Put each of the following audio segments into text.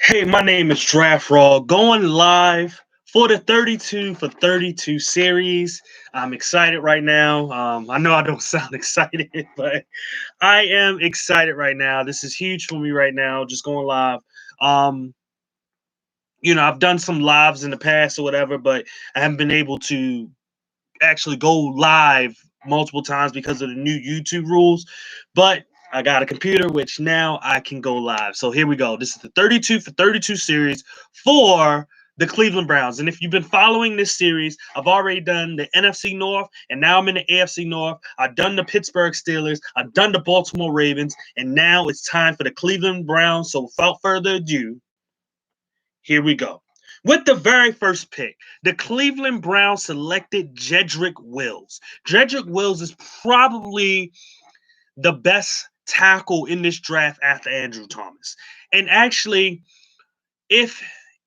Hey, my name is Draft Raw, going live for the 32 for 32 series. I'm excited right now. I know I don't sound excited, but I am excited right now. This is huge for me right now, just going live. Um, I've done some lives in the past or whatever, but I haven't been able to actually go live multiple times because of the new YouTube rules. But I got a computer, which now I can go live. So here we go. This is the 32 for 32 series for the Cleveland Browns. And if you've been following this series, I've already done the NFC North, and now I'm in the AFC North. I've done the Pittsburgh Steelers. I've done the Baltimore Ravens. And now it's time for the Cleveland Browns. So without further ado, here we go. With the very first pick, the Cleveland Browns selected Jedrick Wills. Jedrick Wills is probably the best tackle in this draft after Andrew Thomas. And actually, if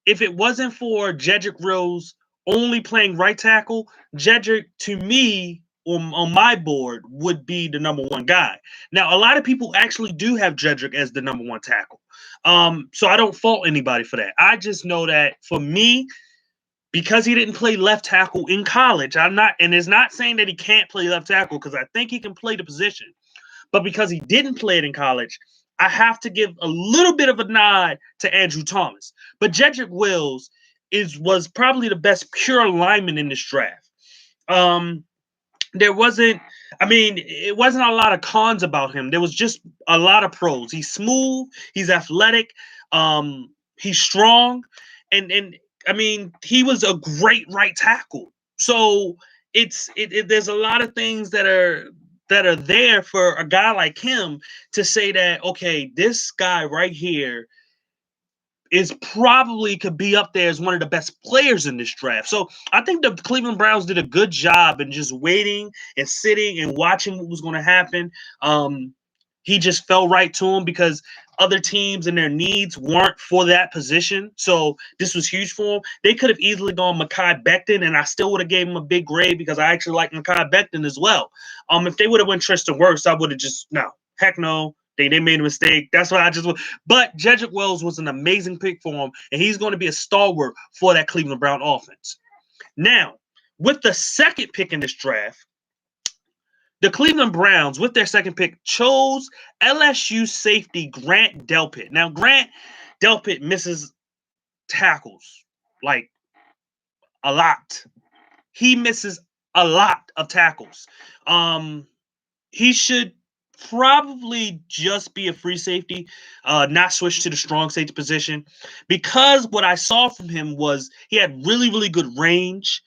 it wasn't for Jedrick Wills only playing right tackle, Jedrick, to me, on my board, would be the number one guy. Now, a lot of people actually do have Jedrick as the number one tackle. So I don't fault anybody for that. I just know that for me, because he didn't play left tackle in college, and it's not saying that he can't play left tackle, because I think he can play the position. But because he didn't play it in college, I have to give a little bit of a nod to Andrew Thomas. But Jedrick Wills was probably the best pure lineman in this draft. It wasn't a lot of cons about him. There was just a lot of pros. He's smooth, he's athletic, he's strong, and he was a great right tackle. So there's a lot of things that are there for a guy like him to say that, okay, this guy right here is probably could be up there as one of the best players in this draft. So I think the Cleveland Browns did a good job in just waiting and sitting and watching what was going to happen. He just fell right to him because other teams and their needs weren't for that position. So this was huge for him. They could have easily gone Mekhi Becton, and I still would have gave him a big grade because I actually like Mekhi Becton as well. If they would have went Tristan Wirfs, I would have just, no, heck no. They made a mistake. That's why I just – but Jedrick Wills was an amazing pick for him, and he's going to be a stalwart for that Cleveland Brown offense. Now, with the second pick in this draft, the Cleveland Browns, with their second pick, chose LSU safety Grant Delpit. Now, Grant Delpit misses tackles, like, a lot. He misses a lot of tackles. He should probably just be a free safety, not switch to the strong safety position, because what I saw from him was he had really, really good range.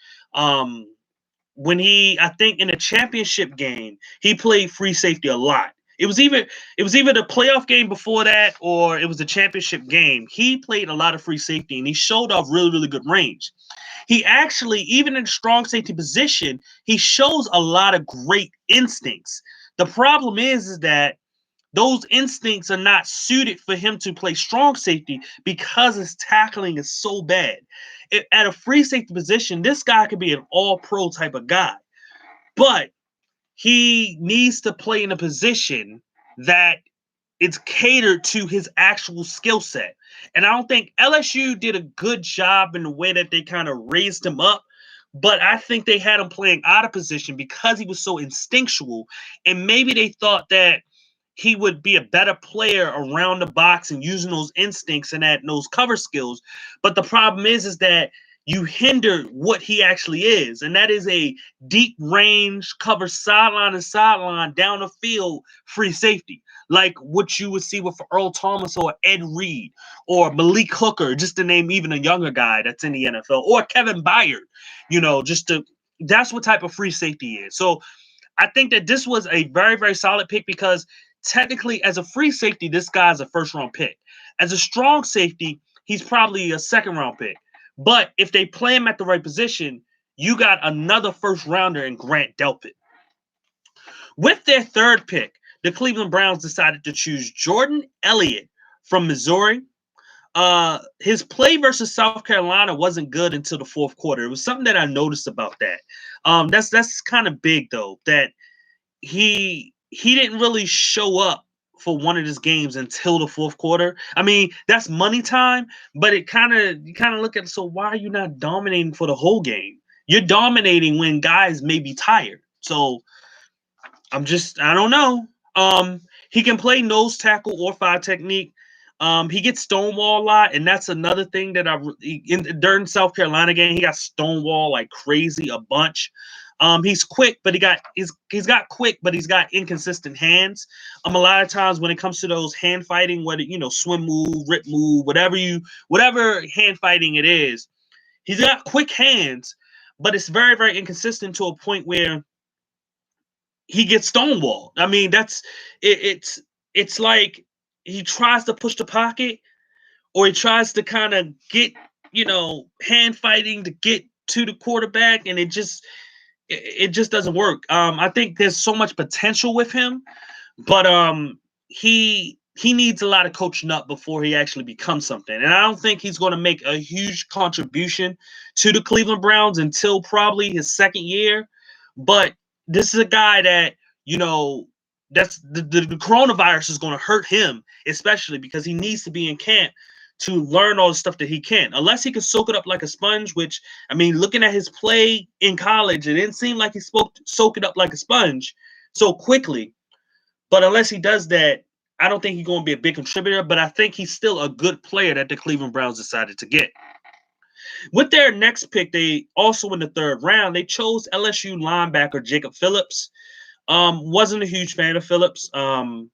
When I think in a championship game, he played free safety a lot. It was either the playoff game before that or it was the championship game. He played a lot of free safety, and he showed off really, really good range. He actually, even in the strong safety position, he shows a lot of great instincts. The problem is that those instincts are not suited for him to play strong safety because his tackling is so bad. At a free safety position, this guy could be an all-pro type of guy, but he needs to play in a position that it's catered to his actual skill set. And I don't think LSU did a good job in the way that they kind of raised him up. But I think they had him playing out of position because he was so instinctual. And maybe they thought that he would be a better player around the box and using those instincts and those cover skills. But the problem is that you hinder what he actually is. And that is a deep range cover sideline and sideline down the field free safety, like what you would see with Earl Thomas or Ed Reed or Malik Hooker, just to name even a younger guy that's in the NFL, or Kevin Byard, that's what type of free safety is. So I think that this was a very, very solid pick because technically as a free safety, this guy's a first-round pick. As a strong safety, he's probably a second-round pick. But if they play him at the right position, you got another first-rounder in Grant Delpit. With their third pick, the Cleveland Browns decided to choose Jordan Elliott from Missouri. His play versus South Carolina wasn't good until the fourth quarter. It was something that I noticed about that. That's kind of big, though, that he didn't really show up for one of his games until the fourth quarter. I mean, that's money time, but you kind of look at, so why are you not dominating for the whole game? You're dominating when guys may be tired. So I don't know. He can play nose tackle or five technique. He gets stonewall a lot, and that's another thing that during South Carolina game, he got stonewall like crazy a bunch. He's quick, but he's got quick, but he's got inconsistent hands. A lot of times when it comes to those hand fighting, whether swim move, rip move, whatever hand fighting it is, he's got quick hands, but it's very, very inconsistent to a point where he gets stonewalled. I mean, it's like he tries to push the pocket, or he tries to kind of get hand fighting to get to the quarterback, and it just doesn't work. I think there's so much potential with him, but he needs a lot of coaching up before he actually becomes something. And I don't think he's going to make a huge contribution to the Cleveland Browns until probably his second year. But this is a guy that, that's the coronavirus is going to hurt him, especially because he needs to be in camp to learn all the stuff that he can. Unless he can soak it up like a sponge, which, I mean, looking at his play in college, it didn't seem like he soak it up like a sponge so quickly. But unless he does that, I don't think he's going to be a big contributor, but I think he's still a good player that the Cleveland Browns decided to get. With their next pick, they also in the third round, they chose LSU linebacker Jacob Phillips. Wasn't a huge fan of Phillips. I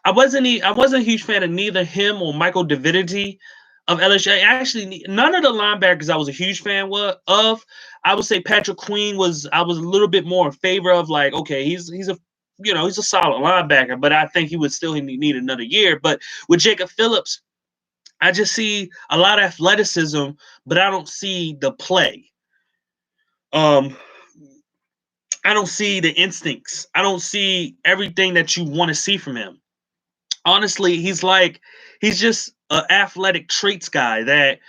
wasn't a huge fan of neither him or Michael Divinity of LSU. Actually, none of the linebackers I was a huge fan of. I would say Patrick Queen I was a little bit more in favor of, like, okay, he's a solid linebacker, but I think he would still need another year. But with Jacob Phillips, I just see a lot of athleticism, but I don't see the play. I don't see the instincts. I don't see everything that you want to see from him. Honestly, he's just an athletic traits guy that,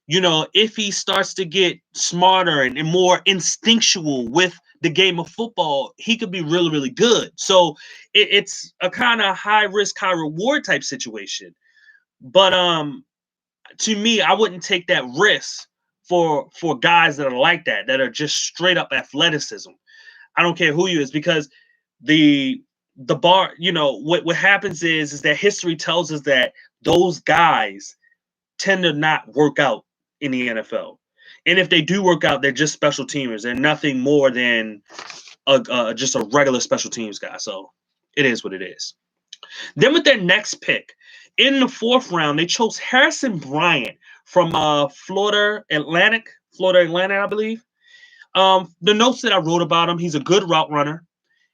if he starts to get smarter and more instinctual with the game of football, he could be really, really good. So it's a kind of high risk, high reward type situation. But to me, I wouldn't take that risk for guys that are like that are just straight up athleticism. I don't care who you is, because the bar, what happens is that history tells us that those guys tend to not work out in the NFL. And if they do work out, they're just special teamers. They're nothing more than just a regular special teams guy. So it is what it is. Then with their next pick, in the fourth round, they chose Harrison Bryant from Florida Atlantic, I believe. The notes that I wrote about him, he's a good route runner.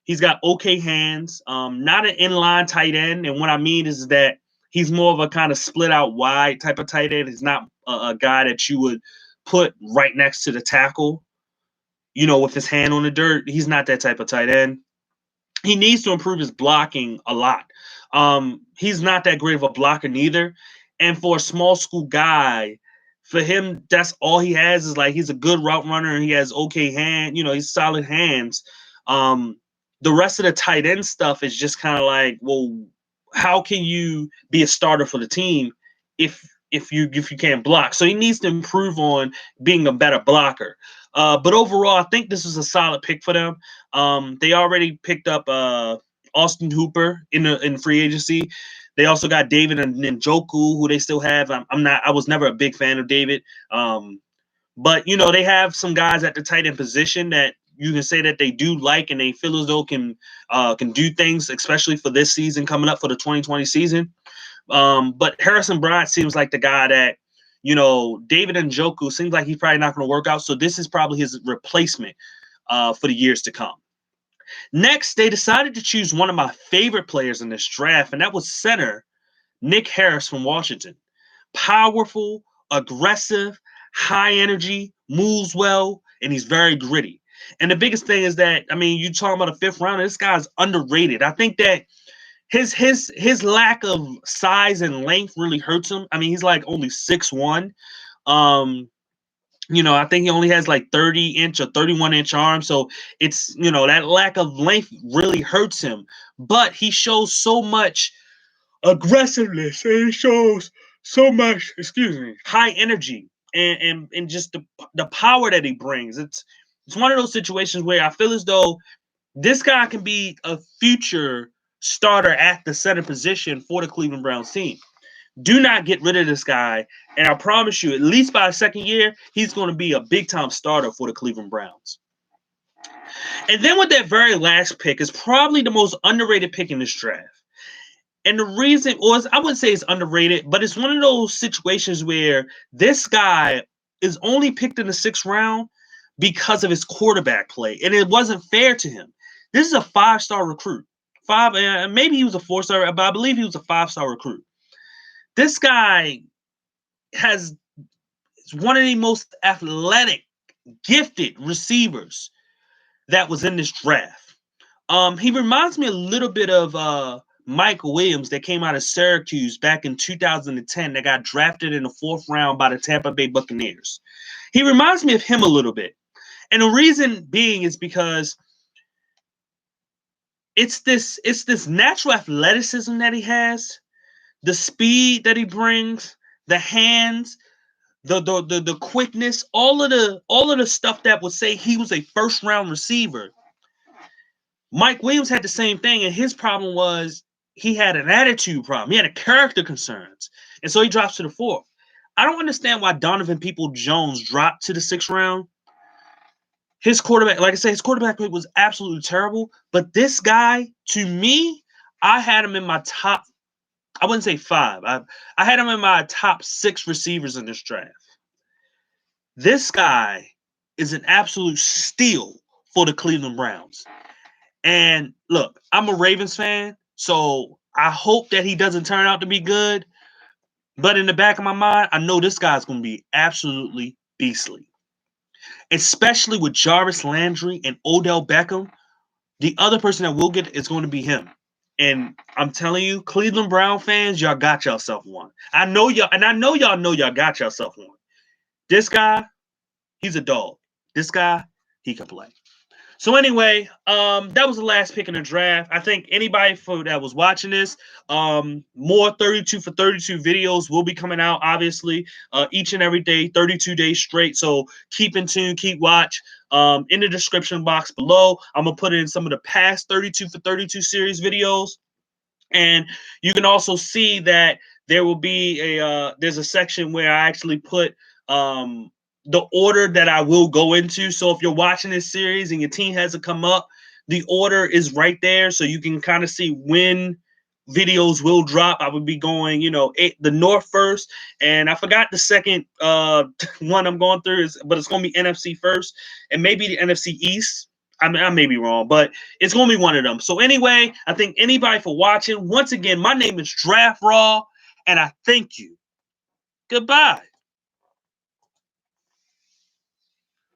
He's got okay hands, not an inline tight end. And what I mean is that he's more of a kind of split out wide type of tight end. He's not a guy that you would put right next to the tackle, with his hand on the dirt. He's not that type of tight end. He needs to improve his blocking a lot. He's not that great of a blocker neither. And for a small school guy, for him, that's all he has is, like, he's a good route runner and he has okay hand, he's solid hands. The rest of the tight end stuff is just kind of like, well, how can you be a starter for the team if you can't block? So he needs to improve on being a better blocker. But overall, I think this is a solid pick for them. They already picked up Austin Hooper in free agency. They also got David Njoku, who they still have. I was never a big fan of David. But they have some guys at the tight end position that you can say that they do like, and they feel as though can do things, especially for this season coming up for the 2020 season. But Harrison Bryant seems like the guy that, David Njoku seems like he's probably not going to work out. So this is probably his replacement for the years to come. Next, they decided to choose one of my favorite players in this draft, and that was center Nick Harris from Washington. Powerful, aggressive, high energy, moves well, and he's very gritty. And the biggest thing is that, you talking about a fifth rounder, this guy's underrated. I think that his lack of size and length really hurts him. He's like only 6'1". I think he only has like 30-inch or 31-inch arms. So it's, that lack of length really hurts him. But he shows so much aggressiveness and he shows so much, high energy and just the power that he brings. It's one of those situations where I feel as though this guy can be a future starter at the center position for the Cleveland Browns team. Do not get rid of this guy. And I promise you, at least by the second year, he's going to be a big-time starter for the Cleveland Browns. And then with that very last pick is probably the most underrated pick in this draft. And the reason was, I wouldn't say it's underrated, but it's one of those situations where this guy is only picked in the 6th round because of his quarterback play. And it wasn't fair to him. This is a 5-star recruit. Maybe he was a 4-star, but I believe he was a 5-star recruit. This guy is one of the most athletic, gifted receivers that was in this draft. He reminds me a little bit of Mike Williams that came out of Syracuse back in 2010 that got drafted in the 4th round by the Tampa Bay Buccaneers. He reminds me of him a little bit. And the reason being is because it's this natural athleticism that he has, the speed that he brings, the hands, the quickness, all of the stuff that would say he was a 1st-round receiver. Mike Williams had the same thing, and his problem was he had an attitude problem. He had a character concerns, and so he drops to the 4th. I don't understand why Donovan Peoples-Jones dropped to the 6th round. His quarterback, like I said, his quarterback play was absolutely terrible. But this guy, to me, I had him in my top, I wouldn't say 5. I had him in my top 6 receivers in this draft. This guy is an absolute steal for the Cleveland Browns. And look, I'm a Ravens fan, so I hope that he doesn't turn out to be good. But in the back of my mind, I know this guy's going to be absolutely beastly. Especially with Jarvis Landry and Odell Beckham. The other person that will get is going to be him. And I'm telling you, Cleveland Brown fans, y'all got yourself one. I know y'all know y'all got yourself one. This guy, he's a dog. This guy, he can play. So anyway, that was the last pick in the draft. I think anybody that was watching this, more 32 for 32 videos will be coming out, obviously, each and every day, 32 days straight. So keep in tune, keep watch. In the description box below, I'm going to put in some of the past 32 for 32 series videos. And you can also see that there will be there's a section where I actually put the order that I will go into. So if you're watching this series and your team hasn't come up, the order is right there. So you can kind of see when videos will drop. I would be going, the North first. And I forgot the second one I'm going through, but it's going to be NFC first and maybe the NFC East. I may be wrong, but it's going to be one of them. So anyway, I thank anybody for watching. Once again, my name is Draft Raw, and I thank you. Goodbye.